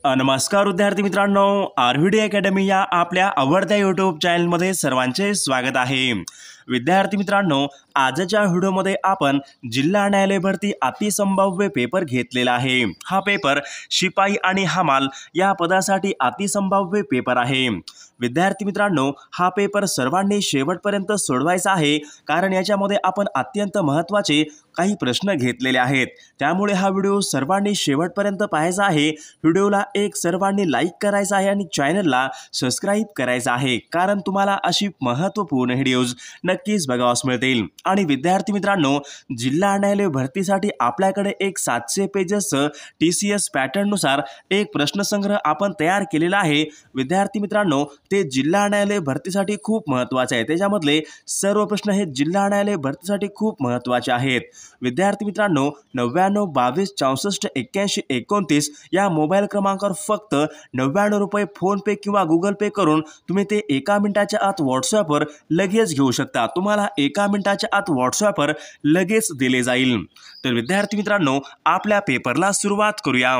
नमस्कार विद्यार्थी मित्रांनो, आरव्हीडी अकॅडमी या आपल्या आवडत्या यूट्यूब चॅनलमध्ये सर्वांचे स्वागत आहे। विद्यार्थी मित्रांनो, आजच्या व्हिडिओमध्ये आपण जिल्हा न्यायालय भरती अतिसंभाव्य पेपर घेतलेला आहे। हा पेपर शिपाई आणि हमाल या पदासाठी अतिसंभाव्य पेपर आहे। विद्यार्थी मित्रांनो, हा पेपर सर्वांनी शेवटपर्यंत सोडवायचा आहे, कारण याच्यामध्ये आपण अत्यंत महत्त्वाचे काही प्रश्न घेतलेले आहेत। त्यामुळे हा व्हिडिओ सर्वांनी शेवटपर्यंत पाहायचा आहे। व्हिडिओला एक सर्वांनी लाईक करायचा आहे आणि चॅनलला सबस्क्राइब करायचं आहे, कारण तुम्हाला अशी महत्त्वपूर्ण व्हिडिओज नक्कीच बघावयास मिळतील। आणि विद्यार्थी मित्रांनो, जिल्हा न्यायालय भरतीसाठी आपल्याकडे एक 700 पेजेसचं TCS पॅटर्ननुसार एक प्रश्नसंग्रह आपण तयार केलेला आहे। विद्यार्थी मित्रांनो, ते जिल्हा न्यायालय भरतीसाठी खूप महत्त्वाचे आहे। त्याच्यामधले सर्व प्रश्न हे जिल्हा न्यायालय भरतीसाठी खूप महत्त्वाचे आहेत। विद्यार्थी मित्रांनो, 99 22 64 81 29 या मोबाईल क्रमांकावर फक्त 99 रुपये फोनपे किंवा गुगल पे करून तुम्ही ते एका मिनिटाच्या आत व्हॉट्सॲपवर लगेच घेऊ शकता। तुम्हाला एका मिनिटाच्या आत व्हॉट्सॲपवर लगेच दिले जाईल। तर विद्यार्थी मित्रांनो, आपल्या पेपरला सुरुवात करूया।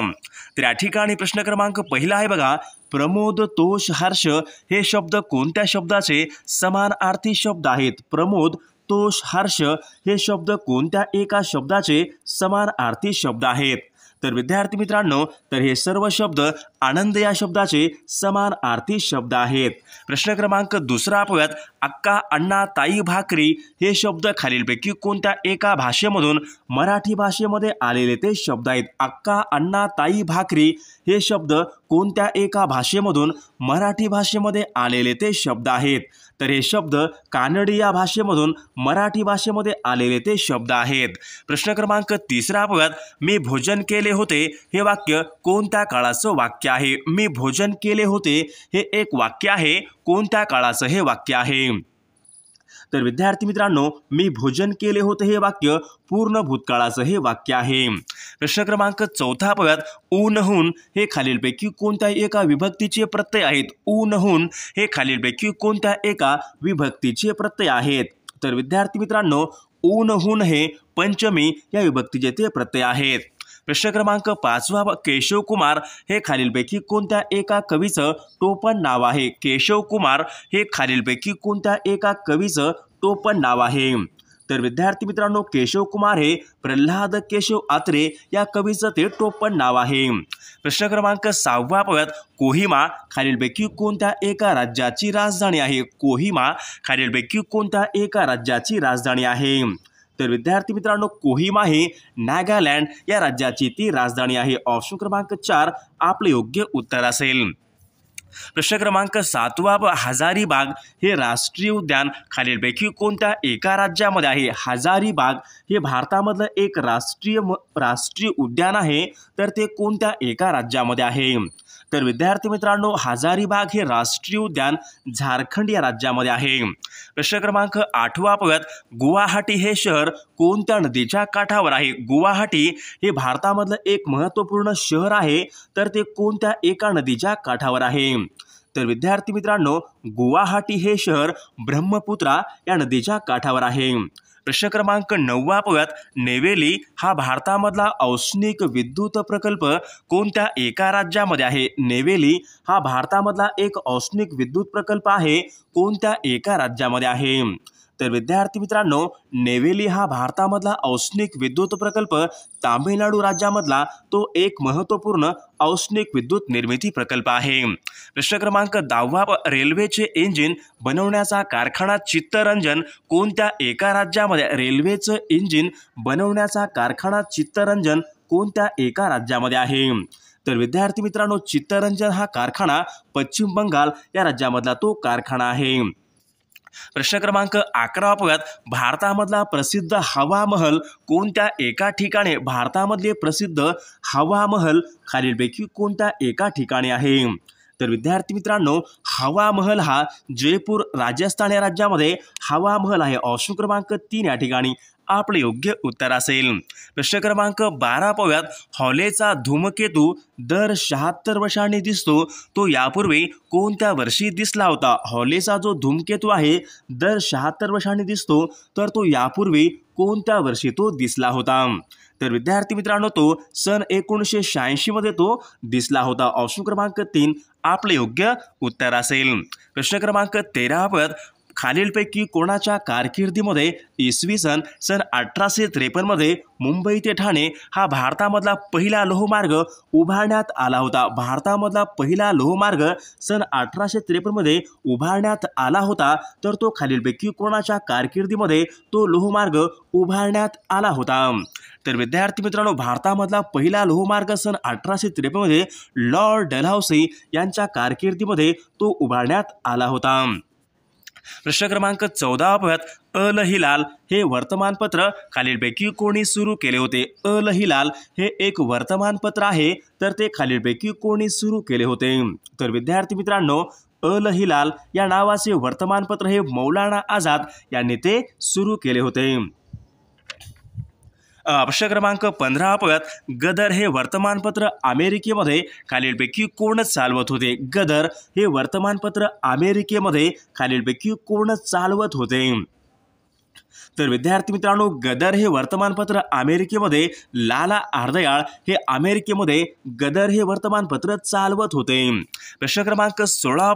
तर या ठिकाणी प्रश्न क्रमांक पहिला आहे बघा, प्रमोद, तोष, हर्ष हे शब्द कोणत्या शब्दाचे समानार्थी शब्द आहेत? प्रमोद, तोष, हर्ष हे शब्द कोणत्या एका शब्दाचे समानार्थी शब्द आहेत? तर विद्यार्थी मित्रांनो, तर हे सर्व शब्द आनंद या शब्दाचे समानार्थी शब्द आहेत। प्रश्न क्रमांक दुसरा पाहूयात, अक्का, अण्णा, ताई, भाकरी हे शब्द खालीलपैकी कोणत्या एका भाषेमधून मराठी भाषेमध्ये आलेले ते शब्द आहेत? अक्का, अण्णा, ताई, भाकरी हे शब्द कोणत्या एका भाषेमधून मराठी भाषेमध्ये आलेले ते शब्द आहेत? तर हे शब्द कानडी या भाषेमधून मराठी भाषेमध्ये आलेले ते शब्द आहेत। प्रश्न क्रमांक तिसरा पाहूयात, मी भोजन केले होते हे वाक्य कोणत्या काळाचं वाक्य आहे? मी भोजन केले होते हे एक वाक्य आहे, कोणत्या काळाचं हे वाक्य आहे? तर विद्यार्थी मित्रांनो, मी भोजन केले होते हे वाक्य पूर्ण भूतकाळाचं हे वाक्य आहे। प्रश्न क्रमांक चौथा पाहूयात, ऊनहून हे खालीलपैकी कोणत्या एका विभक्तीचे प्रत्यय आहेत? ऊनहून हे खालीलपैकी कोणत्या एका विभक्तीचे प्रत्यय आहेत? तर विद्यार्थी मित्रांनो, ऊनहून हे पंचमी या विभक्तीचे ते प्रत्यय आहेत। प्रश्न क्रमांक पाचवा, केशव कुमार हे खालीलपैकी कोणत्या एका कवीचं टोपण नाव आहे? केशव कुमार हे खालीलपैकी कोणत्या एका कवीचं टोपण नाव आहे? तर विद्यार्थी मित्रांनो, केशव कुमार हे प्रल्हाद केशव आत्रे या कवीचं ते टोपण नाव आहे। प्रश्न क्रमांक सहावा पाहूयात, कोहिमा खालीलपैकी कोणत्या एका राज्याची राजधानी आहे? कोहिमा खालीलपैकी कोणत्या एका राज्याची राजधानी आहे? तर विद्यार्थी मित्रांनो, कोहिमा हे नागालँड या राज्याची ती राजधानी आहे। ऑप्शन क्रमांक 4 आपले योग्य उत्तर असेल। प्रश्न क्रमांक 7वा, हजारीबाग हे राष्ट्रीय उद्यान खालीलपैकी कोणत्या एका राज्यामध्ये आहे? हजारीबाग हे भारतामधलं एक राष्ट्रीय उद्यान आहे, तर ते कोणत्या एका राज्यामध्ये आहे? तर विद्यार्थी मित्रांनो, हजारीबाग हे राष्ट्रीय उद्यान झारखंड या राज्यामध्ये आहे। प्रश्न क्रमांक 8वा पाहूयात, गुवाहाटी हे शहर कोणत्या नदीच्या काठावर आहे? गुवाहाटी हे भारतामधलं एक महत्त्वपूर्ण शहर आहे, तर ते कोणत्या एका नदीच्या काठावर आहे? तर विद्यार्थी मित्रांनो, गुवाहाटी हे शहर ब्रह्मपुत्रा या नदीच्या काठावर आहे। प्रश्न क्रमांक 9वा पाहूयात, नेवेली हा भारतामधला औष्णिक विद्युत प्रकल्प कोणत्या एका राज्यामध्ये आहे? नेवेली हा भारतामधला एक औष्णिक विद्युत प्रकल्प आहे, कोणत्या एका राज्यामध्ये आहे? तर विद्यार्थी मित्रांनो, नेवेली हा भारतामधला औष्णिक विद्युत प्रकल्प तामिळनाडू राज्यामधला तो एक महत्त्वपूर्ण औष्णिक विद्युत निर्मिती प्रकल्प आहे। प्रश्न क्रमांक 10वा, रेल्वेचे इंजिन बनवण्याचा कारखाना चित्तरंजन कोणत्या एका राज्यामध्ये? रेल्वेचं इंजिन बनवण्याचा कारखाना चित्तरंजन कोणत्या एका राज्यामध्ये आहे? तर विद्यार्थी मित्रांनो, चित्तरंजन हा कारखाना पश्चिम बंगाल या राज्यामधला तो कारखाना आहे। प्रश्न क्रमांक 11 पाहूयात, भारतामधला प्रसिद्ध हवा महल कोणत्या एका ठिकाणी? भारतामधले प्रसिद्ध हवा महल खालीलपैकी कोणत्या एका ठिकाणी आहे? तर विद्यार्थी मित्रांनो, हवा महल हा जयपूर राजस्थान या राज्यामध्ये हवा महल आहे। ऑप्शन क्रमांक 3 या ठिकाणी आपले योग्य उत्तर असेल। प्रश्न क्रमांक 12 पाहूयात, हॉलेचा धूमकेतू दर 76 वर्षांनी दिसतो, तो यापूर्वी कोणत्या वर्षी दिसला होता? हॉलेचा जो धूमकेतू आहे दर 76 वर्षांनी दिसतो, तर तो यापूर्वी कोणत्या वर्षी तो दिसला होता? तर विद्यार्थी मित्रांनो तो सन 1986 मध्ये तो दिसला होता। ऑप्शन क्रमांक 3 आपले योग्य उत्तर असेल। प्रश्न क्रमांक 13 खालीलपैकी कोणाच्या कारकिर्दीमध्ये इसवी सन 1853 मध्ये मुंबई ते ठाणे हा भारतामधला पहिला लोहमार्ग उभारण्यात आला होता। भारतामधला पहिला लोहमार्ग सन 1853 मध्ये उभारण्यात आला होता, तर तो खालीलपैकी कोणाच्या कारकिर्दीमध्ये तो लोहमार्ग उभारण्यात आला होता। तर विद्यार्थी मित्रांनो भारतामधला पहिला लोहमार्ग सन 1853 मध्ये लॉर्ड डलहौसी यांच्या कारकिर्दीमध्ये तो उभारण्यात आला होता। प्रश्न क्रमांक 14 अल हिलाल हे वर्तमानपत्र खालीलपैकी कोणी सुरू केले होते? अल हिलाल हे एक वर्तमानपत्र आहे, तर ते खालीलपैकी कोणी सुरू केले होते? तर विद्यार्थी मित्रांनो अल हिलाल या नावाचे वर्तमानपत्र हे मौलाना आझाद यांनी ते सुरू केले होते। प्रश्न क्रमांक 15 गदर हे वर्तमानपत्र अमेरिकेमध्ये खालीलपैकी कोण चालवत होते? गदर हे वर्तमानपत्र अमेरिकेमध्ये खालीलपैकी कोण चालवत होते? तर विद्यार्थी मित्रांनो गदर हे वर्तमानपत्र अमेरिकेमध्ये लाला हरदयाळ हे अमेरिकेमध्ये गदर हे वर्तमानपत्र चालवत होते। प्रश्न क्रमांक 16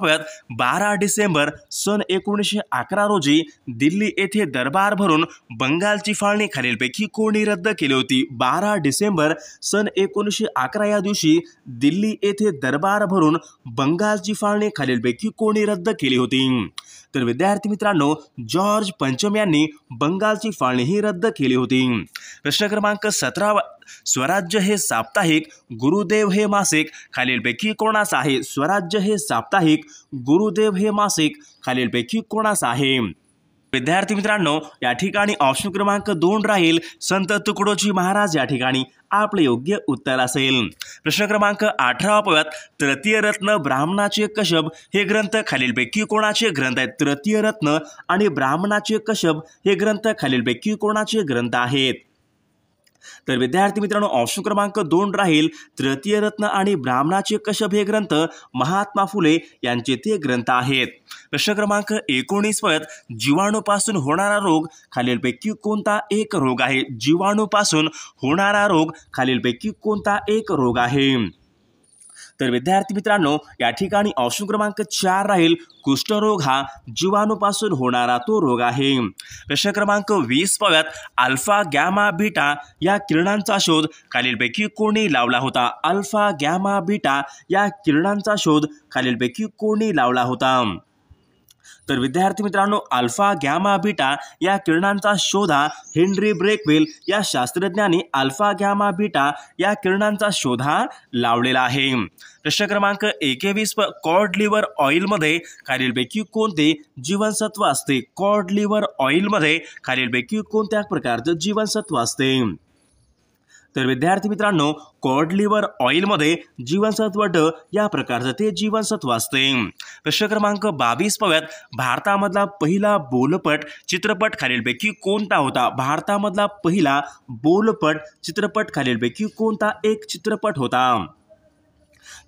12 डिसेंबर सन 1911 रोजी दिल्ली येथे दरबार भरून बंगालची फाळणी खालीलपैकी कोणी रद्द केली होती? 12 डिसेंबर सन 1911 या दिवशी दिल्ली येथे दरबार भरून बंगालची फाळणी खालीलपैकी कोणी रद्द केली होती? तर विद्यार्थी मित्रांनो जॉर्ज पंचम यांनी बंगालची फाळणी ही रद्द केली होती। प्रश्न क्रमांक 17 स्वराज्य हे साप्ताहिक गुरुदेव हे मासिक खालीलपैकी कोणाचं आहे? स्वराज्य हे साप्ताहिक गुरुदेव हे मासिक खालीलपैकी कोणाचं आहे? विद्यार्थी मित्रांनो या ठिकाणी ऑप्शन क्रमांक 2 राहील संत तुकडोजी महाराज या ठिकाणी आपले योग्य उत्तर असेल। प्रश्न क्रमांक 18 तृतीय रत्न ब्राह्मणाचे कशब हे ग्रंथ खालीलपैकी कोणाचे ग्रंथ आहेत? तृतीय रत्न आणि ब्राह्मणाचे कशब हे ग्रंथ खालीलपैकी कोणाचे ग्रंथ आहेत? तर विद्यार्थी मित्रांनो ऑप्शन क्रमांक 2 राहील तृतीय रत्न आणि ब्राह्मणाचे कशब हे ग्रंथ महात्मा फुले यांचे ते ग्रंथ आहेत। प्रश्न क्रमांक 19 जीवाणूपासून होणारा रोग खालीलपैकी कोणता एक रोग आहे? जीवाणूपासून होणारा रोग खालीलपैकी कोणता एक रोग आहे? तर विद्यार्थी मित्रांनो या ठिकाणी ऑप्शन क्रमांक 4 राहील कुष्ठरोग हा जीवाणूपासून होणारा तो रोग आहे। प्रश्न क्रमांक 20 अल्फा गॅमा बीटा या किरणांचा शोध खालीलपैकी कोणी लावला होता? अल्फा गॅमा बीटा या किरणांचा शोध खालीलपैकी कोणी लावला होता? तर विद्यार्थी मित्रांनो अल्फा गॅमा बीटा या किरणांचा शोध हा हेनरी ब्रेकवेल या शास्त्रज्ञांनी अल्फा गॅमा बीटा या किरणांचा शोध हा लावलेला आहे। प्रश्न क्रमांक 21 कॉड लिव्हर ऑइलमध्ये खालीलपैकी कोणते जीवनसत्व असते? कॉड लिव्हर ऑइलमध्ये खालीलपैकी कोणत्या प्रकारचे जीवनसत्व असते? तर विद्यार्थी मित्रांनो कॉड लिव्हर ऑइलमध्ये जीवनसत्व ड या प्रकारचं ते जीवनसत्व असते। प्रश्न क्रमांक 22 भारतामधला पहिला बोलपट चित्रपट खालीलपैकी कोणता होता? भारतामधला पहिला बोलपट चित्रपट खालीलपैकी कोणता एक चित्रपट होता?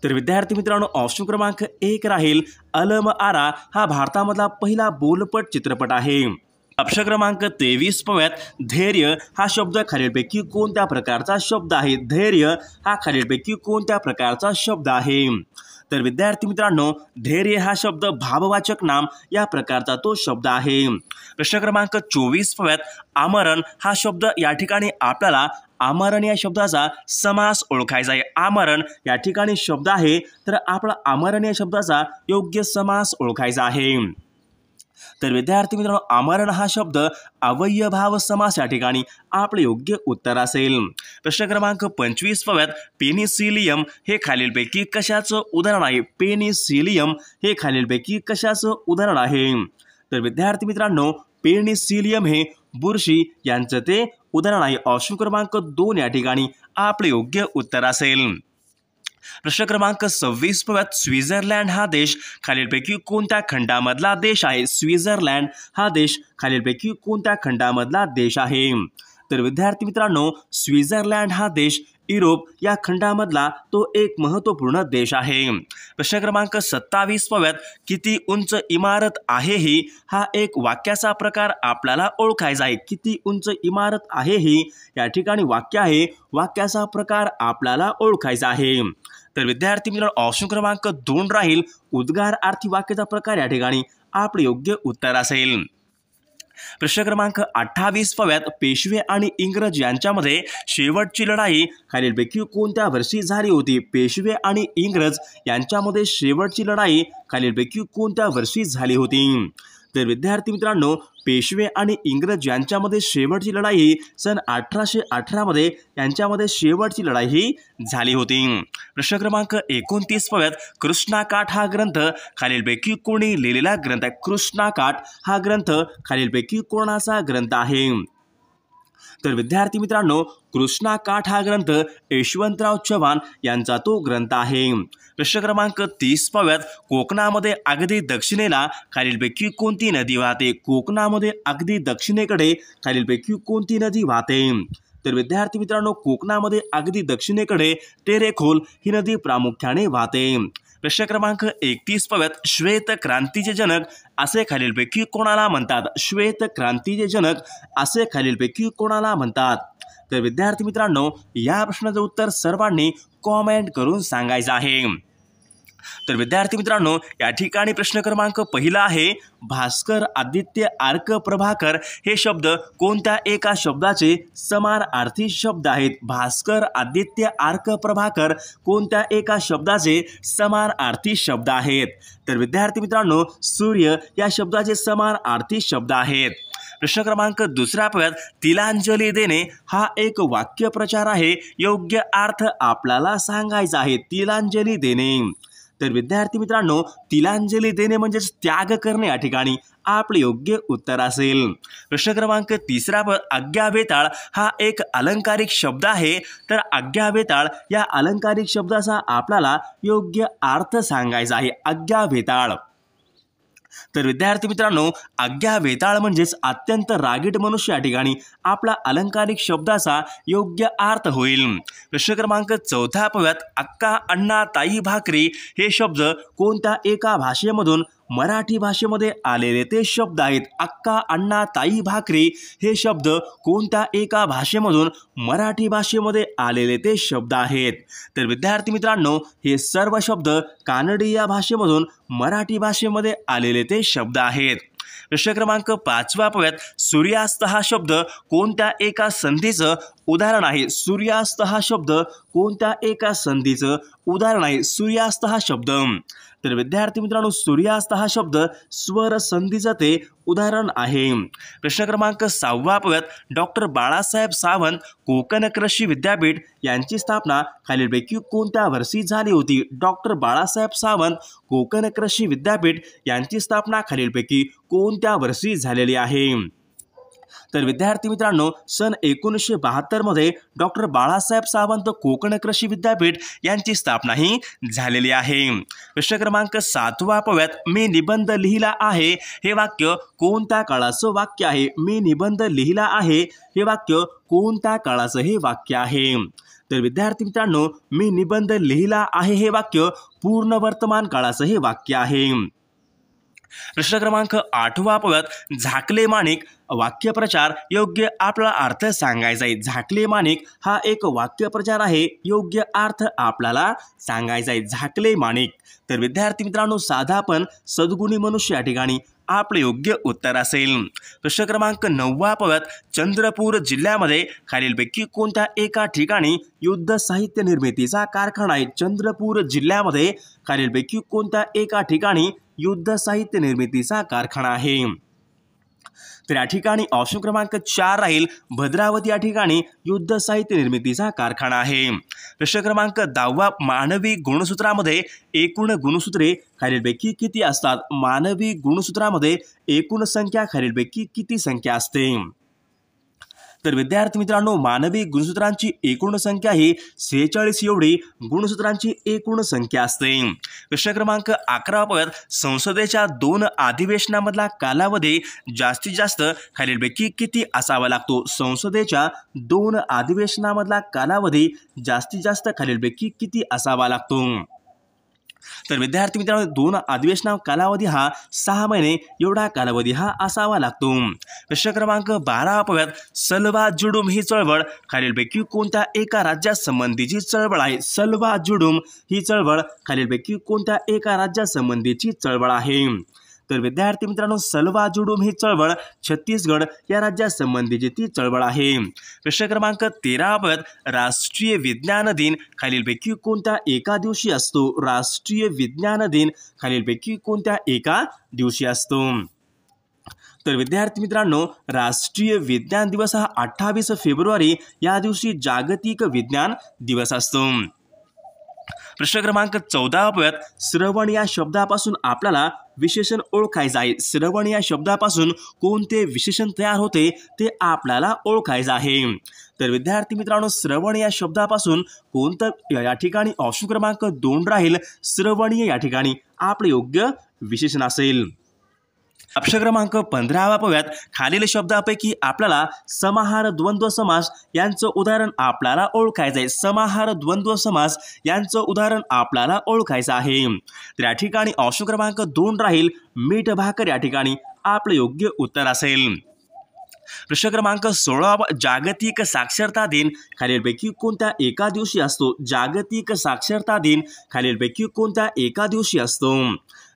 तर विद्यार्थी मित्रांनो ऑप्शन क्रमांक 1 राहील अलम आरा हा भारतामधला पहिला बोलपट चित्रपट आहे। प्रश्न क्रमांक 23 धैर्य हा शब्द खालीलपैकी कोणत्या प्रकारचा शब्द आहे? धैर्य हा खालीलपैकी कोणत्या प्रकारचा शब्द आहे? तर विद्यार्थी मित्रांनो धैर्य हा शब्द भाववाचक नाम या प्रकारचा तो शब्द आहे। प्रश्न क्रमांक 24 आमरण हा शब्द या ठिकाणी आपल्याला आमरण या शब्दाचा समास ओळखायचा आहे। आमरण या ठिकाणी शब्द आहे, तर आपला आमरण या शब्दाचा योग्य समास ओळखायचा आहे। तर विद्यार्थी मित्रांनो आमरण हा शब्द अवयभाव समास या ठिकाणी आपले योग्य उत्तर असेल। प्रश्न क्रमांक 25 पेनिसिलियम हे खालीलपैकी कशाचं उदाहरण आहे? पेनिसिलियम हे खालीलपैकी कशाचं उदाहरण आहे? तर विद्यार्थी मित्रांनो पेनिसिलियम हे बुरशी यांचं ते उदाहरण आहे। ऑप्शन क्रमांक 2 या ठिकाणी आपले योग्य उत्तर असेल। प्रश्न क्रमांक 26 स्वित्झर्लंड हा देश खालीलपैकी कोणत्या खंडामधला देश आहे? स्वित्झर्लंड हा देश खालीलपैकी कोणत्या खंडामधला देश आहे? तर विद्यार्थी मित्रांनो स्वित्झर्लंड हा देश युरोप या खंडामधला तो एक महत्त्वपूर्ण देश आहे। प्रश्न क्रमांक 27 पाहूयात, किती उंच इमारत आहे ही हा एक वाक्याचा प्रकार आपल्याला ओळखायचा आहे। किती उंच इमारत आहे ही या ठिकाणी वाक्य आहे, वाक्याचा प्रकार आपल्याला ओळखायचा आहे। तर विद्यार्थी मित्रांनो ऑप्शन क्रमांक 2 राहील उद्गारार्थी वाक्याचा प्रकार या ठिकाणी आपले योग्य उत्तर असेल। प्रश्न क्रमांक 28 पाहूयात, पेशवे आणि इंग्रज यांच्यामध्ये शेवटची लढाई खालीलपैकी कोणत्या वर्षी झाली होती? पेशवे आणि इंग्रज यांच्यामध्ये शेवटची लढाई खालीलपैकी कोणत्या वर्षी झाली होती? तर विद्यार्थी मित्रांनो पेशवे आणि इंग्रज यांच्यामध्ये शेवटची लढाई सन 1818 मध्ये यांच्यामध्ये शेवटची लढाई ही झाली होती। प्रश्न क्रमांक 29 पाहूयात, कृष्णाकाठ हा ग्रंथ खालीलपैकी कोणी लिहिलेला ग्रंथ आहे? कृष्णाकाठ हा ग्रंथ खालीलपैकी कोणाचा ग्रंथ आहे? तर विद्यार्थी मित्रांनो कृष्णाकाठ हा ग्रंथ यशवंतराव चव्हाण यांचा तो ग्रंथ आहे। प्रश्न क्रमांक 30 पाहूयात, कोकणामध्ये अगदी दक्षिणेला खालीलपैकी कोणती नदी वाहते? कोकणामध्ये अगदी दक्षिणेकडे खालीलपैकी कोणती नदी वाहते? तर विद्यार्थी मित्रांनो कोकणामध्ये अगदी दक्षिणेकडे तेरेखोल ही नदी प्रामुख्याने वाहते। प्रश्न क्रमांक 31 पाहूयात, श्वेत क्रांतीचे जनक असे खालीलपैकी कोणाला म्हणतात? श्वेत क्रांतीचे जनक असे खालीलपैकी कोणाला म्हणतात? तर विद्यार्थी मित्रांनो या प्रश्नाचं उत्तर सर्वांनी कॉमेंट करून सांगायचं आहे। तर विद्यार्थी मित्रांनो या ठिकाणी प्रश्न क्रमांक पहिला आहे, भास्कर, आदित्य, अर्क, प्रभाकर हे शब्द कोणत्या एका शब्दाचे समानार्थी शब्द आहेत? भास्कर, आदित्य, अर्क, प्रभाकर कोणत्या एका शब्दाचे समानार्थी शब्द आहेत? तर विद्यार्थी मित्रांनो सूर्य या शब्दाचे समानार्थी शब्द आहेत। प्रश्न क्रमांक दुसरा पाहूयात, तिलांजली देणे हा एक वाक्यप्रचार आहे, योग्य अर्थ आपल्याला सांगायचा आहे। तिलांजली देणे, तर विद्यार्थी मित्रांनो तिलांजली देणे म्हणजेच त्याग करणे या ठिकाणी आपले योग्य उत्तर असेल। प्रश्न क्रमांक तिसरा आज्ञावेताळ हा एक अलंकारिक शब्द आहे, तर आज्ञावेताळ या अलंकारिक शब्दाचा आपल्याला योग्य अर्थ सांगायचा आहे। आज्ञावेताळ, तर विद्यार्थी मित्रांनो आज्ञावेताळ म्हणजेच अत्यंत रागीट मनुष्य या ठिकाणी आपला अलंकारिक शब्दाचा योग्य अर्थ होईल। प्रश्न क्रमांक चौथा पाहूयात, अक्का, अण्णा, ताई, भाकरी हे शब्द कोणत्या एका भाषेमधून मराठी भाषेमध्ये आलेले ते शब्द आहेत? अक्का, अण्णा, ताई, भाकरी हे शब्द कोणत्या एका भाषेमधून मराठी भाषेमध्ये आलेले ते शब्द आहेत? तर विद्यार्थी मित्रांनो हे सर्व शब्द कानडी या भाषेमधून मराठी भाषेमध्ये आलेले ते शब्द आहेत। प्रश्न क्रमांक 5 पाहूयात, सूर्यास्त हा शब्द कोणत्या एका संधीचं उदाहरण आहे? सूर्यास्त हा शब्द कोणत्या एका संधीचं उदाहरण आहे? सूर्यास्त हा शब्द, तर विद्यार्थी मित्रांनो सूर्यास्त हा शब्द स्वर संधीचं ते उदाहरण आहे। प्रश्न क्रमांक 6 पाहूयात, डॉक्टर बाळासाहेब सावंत कोकण कृषी विद्यापीठ यांची स्थापना खालीलपैकी कोणत्या वर्षी झाली होती? डॉक्टर बाळासाहेब सावंत कोकण कृषी विद्यापीठ यांची स्थापना खालीलपैकी कोणत्या वर्षी झालेली आहे? तर विद्यार्थी मित्रांनो सन 1972 मध्ये डॉक्टर बाळासाहेब सावंत कोकण कृषी विद्यापीठ यांची स्थापना ही झालेली आहे। प्रश्न क्रमांक 7 पाहूयात, मी निबंध लिहिला आहे हे वाक्य कोणत्या काळाचं वाक्य आहे? मी निबंध लिहिला आहे हे वाक्य कोणत्या काळाचं हे वाक्य आहे? तर विद्यार्थी मित्रांनो मी निबंध लिहिला आहे हे वाक्य पूर्ण वर्तमान काळाचं हे वाक्य आहे। प्रश्न क्रमांक 8 पाहूयात, झाकले माणिक वाक्यप्रचार योग्य आपला अर्थ सांगायचा आहे। झाकले माणिक हा एक वाक्यप्रचार आहे, योग्य अर्थ आपल्याला सांगायचा आहे। झाकले माणिक, तर विद्यार्थी मित्रांनो साधा पण सद्गुणी मनुष्य या ठिकाणी आपले योग्य उत्तर असेल। प्रश्न क्रमांक 9 पाहूयात, चंद्रपूर जिल्ह्यामध्ये खालीलपैकी कोणत्या एका ठिकाणी युद्ध साहित्य निर्मितीचा कारखाना आहे? चंद्रपूर जिल्ह्यामध्ये खालीलपैकी कोणत्या एका ठिकाणी युद्ध साहित्य निर्मितीचा कारखाना आहे? तर या ठिकाणी ऑप्शन क्रमांक 4 राहील, भद्रावती या ठिकाणी युद्ध साहित्य निर्मितीचा कारखाना आहे। प्रश्न क्रमांक 10, मानवी गुणसूत्रामध्ये एकूण गुणसूत्रे खालीलपैकी किती असतात? मानवी गुणसूत्रामध्ये एकूण संख्या खालीलपैकी किती संख्या असते? तर विद्यार्थी मित्रांनो, मानवी गुणसूत्रांची एकूण संख्या ही 46 एवढी गुणसूत्रांची एकूण संख्या असते। प्रश्न क्रमांक 11 पाहूयात, संसदेच्या 2 अधिवेशनामधला कालावधी जास्तीत जास्त खालीलपैकी किती असावा लागतो? संसदेच्या 2 अधिवेशनामधला कालावधी जास्तीत जास्त खालीलपैकी किती असावा लागतो? तर विद्यार्थी मित्रांनो, 2 अधिवेशना कालावधी हा 6 महिने एवढा कालावधी हा असावा लागतो। प्रश्न क्रमांक 12 पाहूयात, सलवा जुडूम ही चळवळ खालीलपैकी कोणत्या एका राज्यासंबंधीची चळवळ आहे? सलवा जुडूम ही चळवळ खालीलपैकी कोणत्या एका राज्यासंबंधीची चळवळ आहे? तर विद्यार्थी मित्रांनो, सलवा जुडूम ही चळवळ छत्तीसगड या राज्यासंबंधीची ती चळवळ आहे। प्रश्न क्रमांक 13 पाहूयात, राष्ट्रीय विज्ञान दिन खालीलपैकी कोणत्या एका दिवशी असतो? राष्ट्रीय विज्ञान दिन खालीलपैकी कोणत्या एका दिवशी असतो? तर विद्यार्थी मित्रांनो, राष्ट्रीय विज्ञान दिवस हा 28 फेब्रुवारी या दिवशी जागतिक विज्ञान दिवस असतो। प्रश्न क्रमांक 14 पाहूयात, श्रवण या शब्दापासून आपल्याला विशेषण ओळखायचं आहे। श्रवण या शब्दापासून कोणते विशेषण तयार होते ते आपल्याला ओळखायचं आहे। तर विद्यार्थी मित्रांनो, श्रवण या शब्दापासून कोणतं या ठिकाणी ऑप्शन क्रमांक 2 राहील, श्रवणीय या ठिकाणी आपले योग्य विशेषण असेल। प्रश्न क्रमांक 15 पाहूयात, खालील शब्दापैकी आपल्याला समाहार द्वंद्व समास यांचं उदाहरण आपल्याला ओळखायचं आहे। समाहार द्वंद्व समास यांचं उदाहरण आपल्याला ओळखायचं आहे। तर या ठिकाणी ऑप्शन क्रमांक 2 राहील, मीठ भाकर या ठिकाणी आपलं योग्य उत्तर असेल। प्रश्न क्रमांक 16, जागतिक साक्षरता दिन खालीलपैकी कोणत्या एका दिवशी असतो? जागतिक साक्षरता दिन खालीलपैकी कोणत्या एका दिवशी असतो?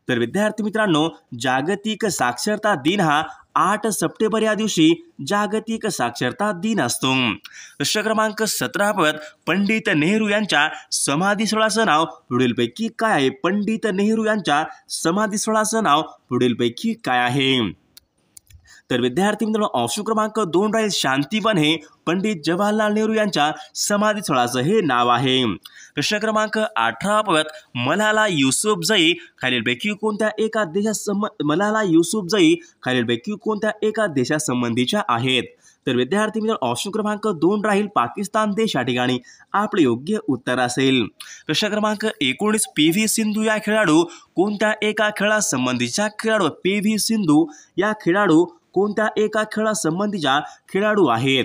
तर विद्यार्थी मित्रांनो, जागतिक साक्षरता दिन हा 8 सप्टेंबर या दिवशी जागतिक साक्षरता दिन असतो। प्रश्न क्रमांक 17 पाहूयात, पंडित नेहरू यांच्या समाधीस्थळाचं नाव पुढीलपैकी काय आहे? पंडित नेहरू यांच्या समाधीस्थळाचं नाव पुढीलपैकी काय आहे? तर विद्यार्थी मित्रांनो, ऑप्शन क्रमांक 2 राहील, शांतिवन हे पंडित जवाहरलाल नेहरू यांच्या समाधीस्थळाचं हे नाव आहे। प्रश्न क्रमांक 18 पाहूयात, मलाला युसुफजई खालीलपैकी कोणत्या एका मलाला युसुफजई खालीलपैकी कोणत्या एका देशासंबंधीच्या आहेत? तर विद्यार्थी मित्रांनो, ऑप्शन क्रमांक 2 राहील, पाकिस्तान देश या ठिकाणी आपले योग्य उत्तर असेल। प्रश्न क्रमांक 19, पी.व्ही. सिंधू या खेळाडू कोणत्या एका खेळासंबंधीच्या खेळाडू? पी.व्ही. सिंधू या खेळाडू कोणत्या एका खेळासंबंधीच्या खेळाडू आहेत?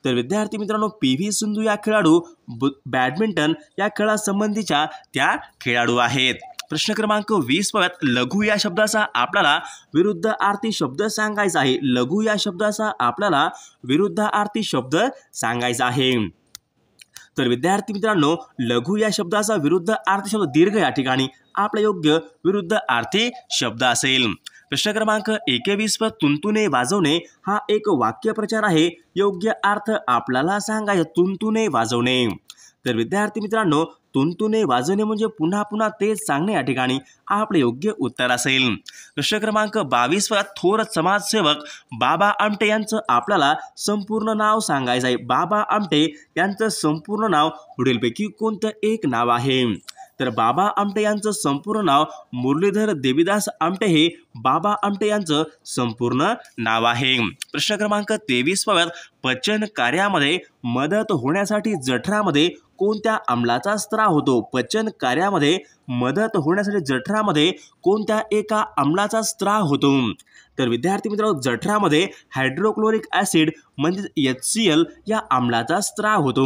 तर विद्यार्थी मित्रांनो, पी.व्ही. सिंधू या खेळाडू बॅडमिंटन या खेळासंबंधीच्या त्या खेळाडू आहेत। प्रश्न क्रमांक 20 पाहूयात, लघु या शब्दाचा आपल्याला विरुद्धार्थी शब्द सांगायचा आहे। लघु या शब्दाचा आपल्याला विरुद्धार्थी शब्द सांगायचा आहे। तर विद्यार्थी मित्रांनो, लघु या शब्दाचा विरुद्धार्थी शब्द दीर्घ या ठिकाणी आपला योग्य विरुद्धार्थी शब्द असेल। प्रश्न क्रमांक 21, तुंतुने वाजवणे हा एक वाक्यप्रचार आहे, योग्य अर्थ आपल्याला सांगायचा। तुंतुने वाजवणे। तर विद्यार्थी मित्रांनो, तुंतुने वाजवणे म्हणजे पुन्हा पुन्हा तेच सांगणे या ठिकाणी आपले योग्य उत्तर असेल। प्रश्न क्रमांक 22, थोर समाजसेवक बाबा आमटे यांचं आपल्याला संपूर्ण नाव सांगायचं आहे। बाबा आमटे यांचं संपूर्ण नाव पुढीलपैकी कोणतं एक नाव आहे? तर बाबा आमटे यांचं संपूर्ण नाव मुरलीधर देवीदास आमटे हे बाबा आमटे यांचं संपूर्ण नाव आहे। प्रश्न क्रमांक 23 पाहूयात, पचन कार्यामध्ये मदत होण्यासाठी जठरामध्ये कोणत्या आम्लाचा स्त्राव होतो? पचन कार्यामध्ये मदत होण्यासाठी जठरामध्ये कोणत्या एका आम्लाचा स्त्राव होतो? तर विद्यार्थी मित्रांनो, जठरामध्ये हायड्रोक्लोरिक ॲसिड म्हणजे HCl या आम्लाचा स्त्राव होतो।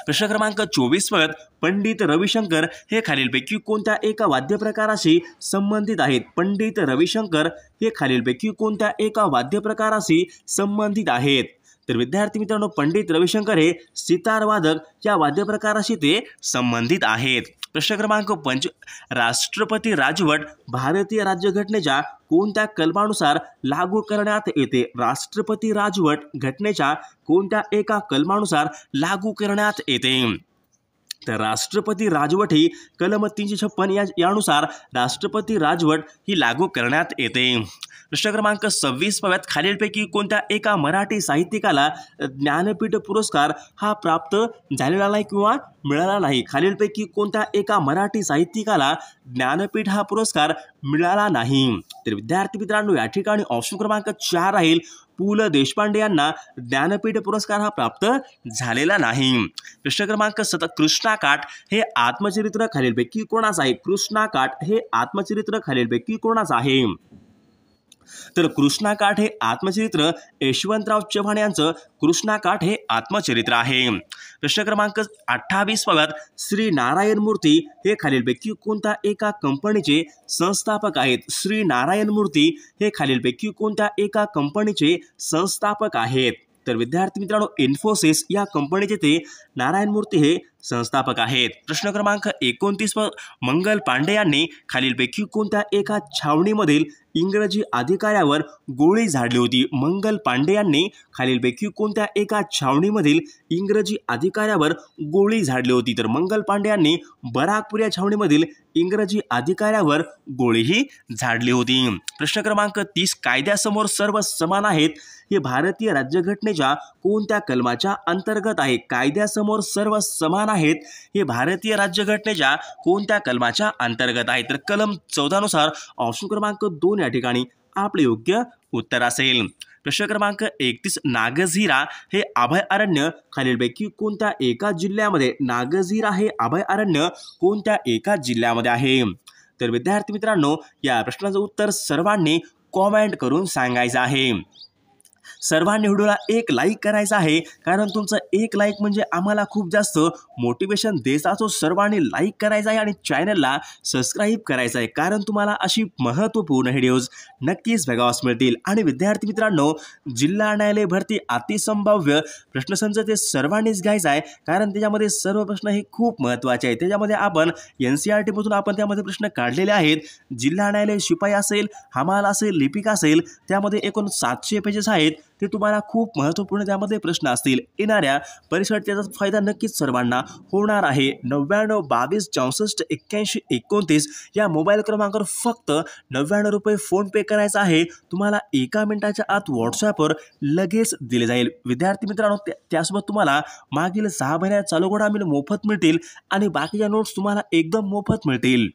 प्रश्न क्रमांक 24 पाहूयात, पंडित रविशंकर हे खालीलपैकी कोणत्या एका वाद्यप्रकाराशी संबंधित आहेत? पंडित रविशंकर हे खालीलपैकी कोणत्या एका वाद्यप्रकाराशी संबंधित आहेत? तर विद्यार्थी मित्रांनो, पंडित रविशंकर हे सितार वादक या वाद्यप्रकाराशी ते संबंधित आहेत। प्रश्न क्रमांक 5, राष्ट्रपती राजवट भारतीय राज्यघटनेच्या कोणत्या कलमानुसार लागू करण्यात येते? राष्ट्रपती राजवट घटनेच्या कोणत्या एका कलमानुसार लागू करण्यात येते? तर राष्ट्रपती राजवट ही कलम 356 यानुसार राष्ट्रपती राजवट ही लागू करण्यात येते। प्रश्न क्रमांक 26 पाहूयात, खालीलपैकी कोणत्या एका मराठी साहित्यिकाला ज्ञानपीठ पुरस्कार हा प्राप्त झालेला नाही किंवा मिळाला नाही? खालीलपैकी कोणत्या एका मराठी साहित्यिकाला ज्ञानपीठ हा पुरस्कार मिळाला नाही? तर विद्यार्थी मित्रांनो, या ठिकाणी ऑप्शन क्रमांक 4 राहील, पु ल देशपांडे यांना ज्ञानपीठ पुरस्कार हा प्राप्त झालेला नाही। प्रश्न क्रमांक 7 कृष्णा काठ हे आत्मचरित्र खालीलपैकी कोणाचं आहे? कृष्णा काठ हे आत्मचरित्र खालीलपैकी कोणाचं आहे? तर कृष्णा काठ हे आत्मचरित्र यशवंतराव चव्हाण यांचं कृष्णा काठ हे आत्मचरित्र आहे। प्रश्न क्रमांक 28 बघा, श्री नारायण मूर्ती हे खालीलपैकी कोणत्या एका कंपनीचे संस्थापक आहेत? श्री नारायण मूर्ती हे खालीलपैकी कोणत्या एका कंपनीचे संस्थापक आहेत? तर विद्यार्थी मित्रांनो, इन्फोसिस या कंपनीचे ते नारायण मूर्ती हे संस्थापक आहेत। प्रश्न क्रमांक 29 मंगल पांडे यांनी खालीलपैकी कोणत्या एका छावणीमधील इंग्रजी अधिकाऱ्यावर गोळी झाडली होती? मंगल पांडे यांनी खालीलपैकी कोणत्या एका छावणीमधील इंग्रजी अधिकाऱ्यावर गोळी झाडली होती? तर मंगल पांडे यांनी बराकपूर या छावणीमधील इंग्रजी अधिकाऱ्यावर गोळीही झाडली होती। प्रश्न क्रमांक 30 कायद्यासमोर सर्व समान आहेत हे भारतीय राज्यघटनेच्या कोणत्या कलमाच्या अंतर्गत आहे? कायद्यासमोर सर्व समान आहेत हे भारतीय राज्यघटनेच्या कोणत्या कलमाच्या अंतर्गत आहे? तर कलम 14 नुसार ऑप्शन क्रमांक 2 या ठिकाणी आपले योग्य उत्तर असेल। प्रश्न क्रमांक 31 नागझिरा हे अभयारण्य खालीलपैकी कोणत्या एका जिल्ह्यामध्ये? नागझिरा हे अभयारण्य कोणत्या एका जिल्ह्यामध्ये आहे? तर विद्यार्थी मित्रांनो, या प्रश्नाचं उत्तर सर्वांनी कॉमेंट करून सांगायचं आहे। सर्वांनी व्हिडिओला एक लाईक करायचा आहे, कारण तुमचं एक लाईक म्हणजे आम्हाला खूप जास्त मोटिवेशन देत असतो। सर्वांनी लाईक करायचं आहे आणि चॅनलला सबस्क्राईब करायचं आहे, कारण तुम्हाला अशी महत्त्वपूर्ण व्हिडिओज नक्कीच बघावयास मिळतील। आणि विद्यार्थी मित्रांनो, जिल्हा न्यायालय भरती अतिसंभाव्य प्रश्नसंच ते सर्वांनीच घ्यायचं आहे, कारण त्याच्यामध्ये सर्व प्रश्न हे खूप महत्त्वाचे आहेत। त्याच्यामध्ये आपण NCERT मधून आपण त्यामध्ये प्रश्न काढलेले आहेत। जिल्हा न्यायालय शिपाई असेल, हमाल असेल, लिपिक असेल, त्यामध्ये एकूण 700 पेजेस आहेत। ते तुम्हाला खूप महत्त्वपूर्ण त्यामध्ये प्रश्न असतील। येणाऱ्या परीक्षेत त्याचा फायदा नक्कीच सर्वांना होणार आहे। 99 22 64 81 29 या मोबाईल क्रमांकावर फक्त 99 रुपये फोनपे करायचा आहे। तुम्हाला 1 मिनिटाच्या आत व्हॉट्सॲपवर लगेच दिले जाईल। विद्यार्थी मित्रांनो, त्यासोबत तुम्हाला मागील 6 महिन्यात चालू घडामोडी मोफत मिळतील आणि बाकीच्या नोट्स तुम्हाला एकदम मोफत मिळतील।